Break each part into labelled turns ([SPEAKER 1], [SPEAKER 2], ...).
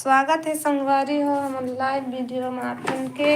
[SPEAKER 1] स्वागत है संगवारी हो हम लाइव वीडियो में आपन के।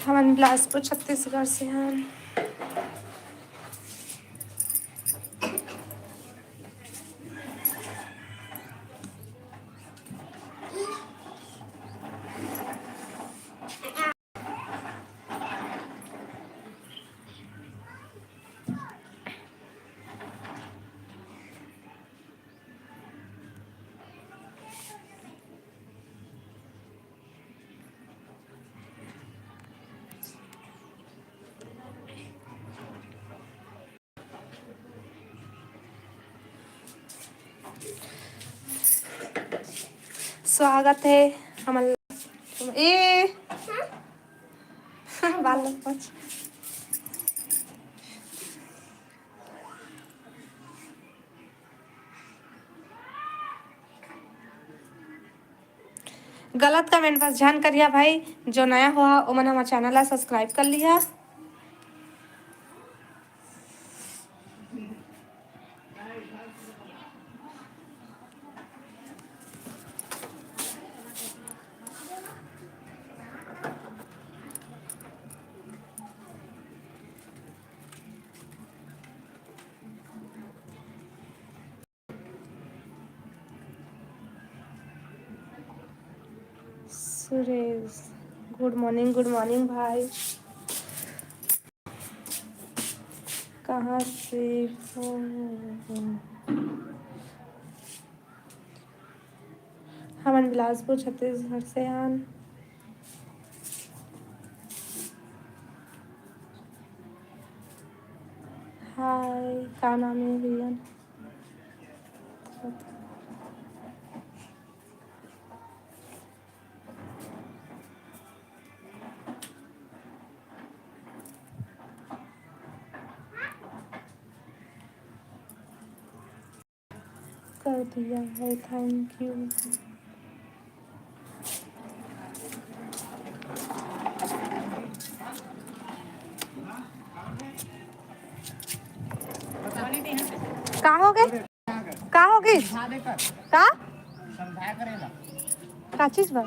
[SPEAKER 1] हम बिलासपुर छत्तीसगढ़ से हैं। स्वागत है हमारे ए बाल पच गलत कमेंट बस ध्यान करिया भाई। जो नया हुआ ओमन हमारा चैनल ला सब्सक्राइब कर लिया। सुरेश गुड मॉर्निंग भाई। कहाँ से हो? हमन बिलासपुर छत्तीसगढ़ से हैं। हाय का नाम है भैया? कर दिया है, थैंक यू। का हो गए? का हो गई? का चीज बा?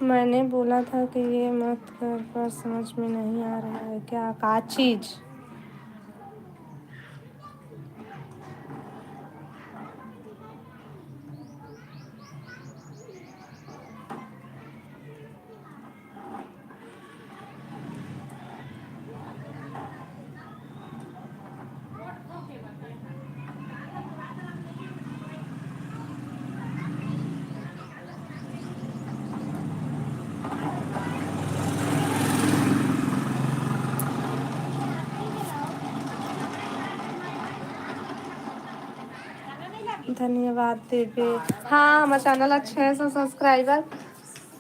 [SPEAKER 1] मैंने बोला था कि ये मत कर, पर समझ में नहीं आ रहा है क्या का चीज। धन्यवाद देवे। हाँ हमारे चैनल 600 सब्सक्राइबर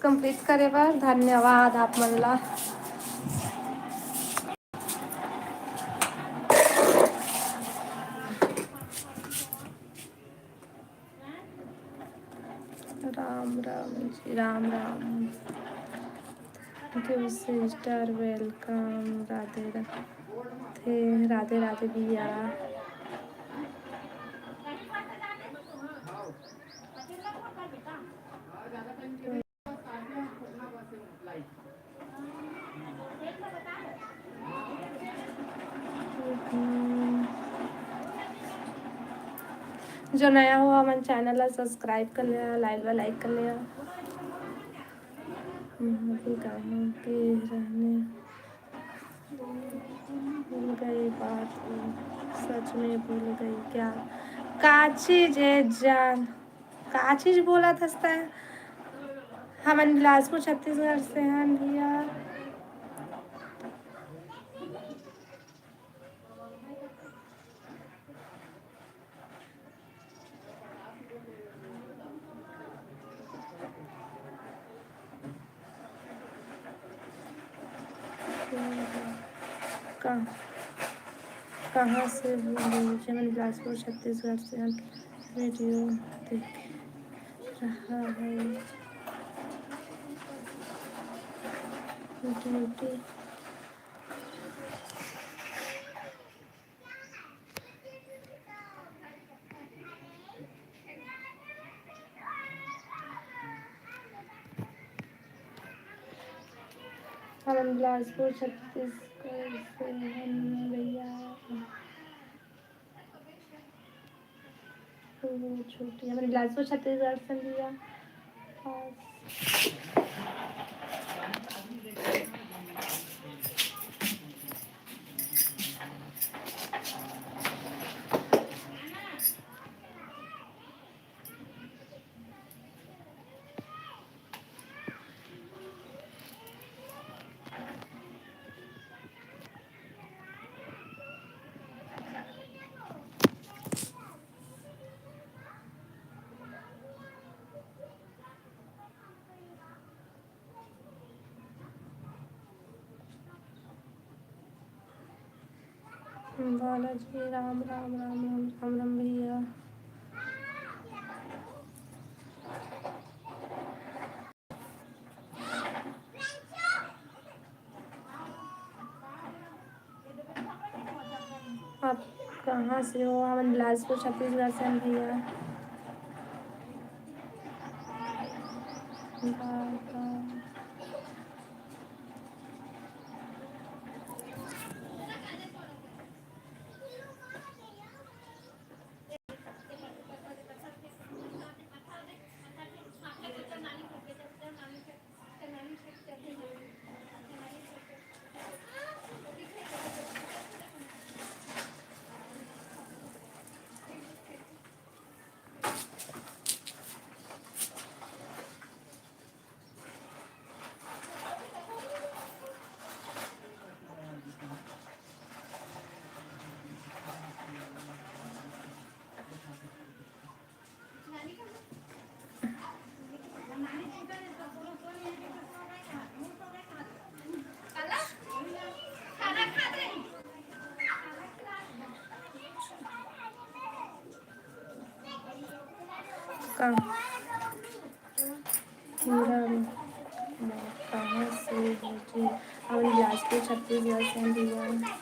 [SPEAKER 1] कंप्लीट करे बार धन्यवाद आप मन ला। राम राम जी राम राम। Sister welcome. राधे राधे राधे राधे भैया। जो नया हुआ हमारे चैनल ला सब्सक्राइब कर लिया, लाइक कर लिया। कहाँ पे रहने भूल गई बात, सच में भूल गई क्या? का चीज है जान, का चीज बोला था? हम बिलासपुर छत्तीसगढ़ से हैं भैया। कहाँ से बोल रही? हम बिलासपुर छत्तीसगढ़ से हैं। वीडियो देख रहा है ड्यूटी। हम बिलासपुर छत्तीसगढ़ से हैं भैया। छोटी हम बिलासपुर छत्तीसगढ़ से भैया। बालाजी राम राम राम राम राम राम भैया। आप कहाँ से हो? हम बिलासपुर छत्तीसगढ़ से हैं भैया। कहाँ से हो जी? हम बिलासपुर छत्तीसगढ़ से हैं भैया।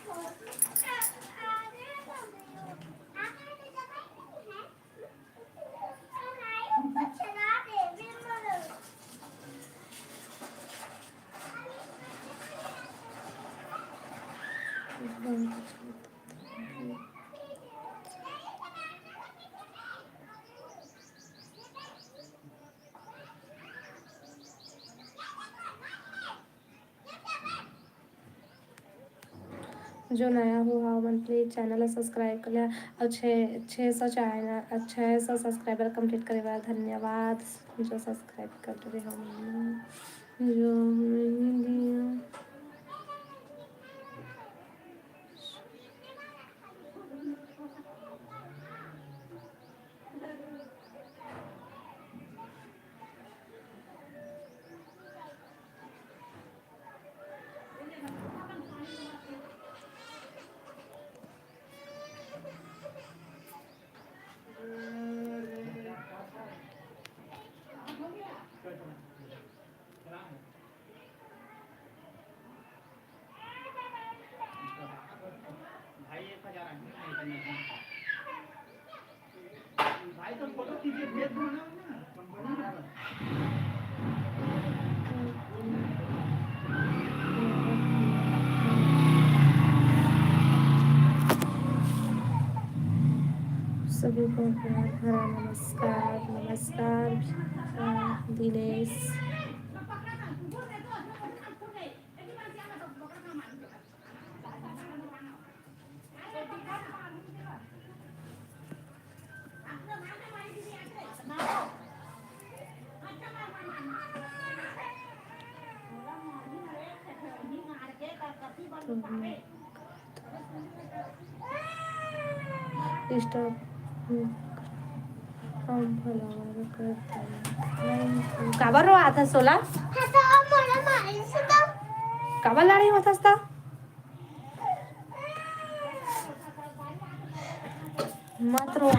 [SPEAKER 1] जो नया हुआ मन प्लीज चैनल सब्सक्राइब कर लिया और 600 सब्सक्राइबर कंप्लीट करे बार धन्यवाद। जो सब्सक्राइब कर रहे हम जो नहीं दिया। सभी को प्यार भरा नमस्कार। नमस्कार दिनेश। काबर रो आता सोला काबर लाडी होत असता मत रो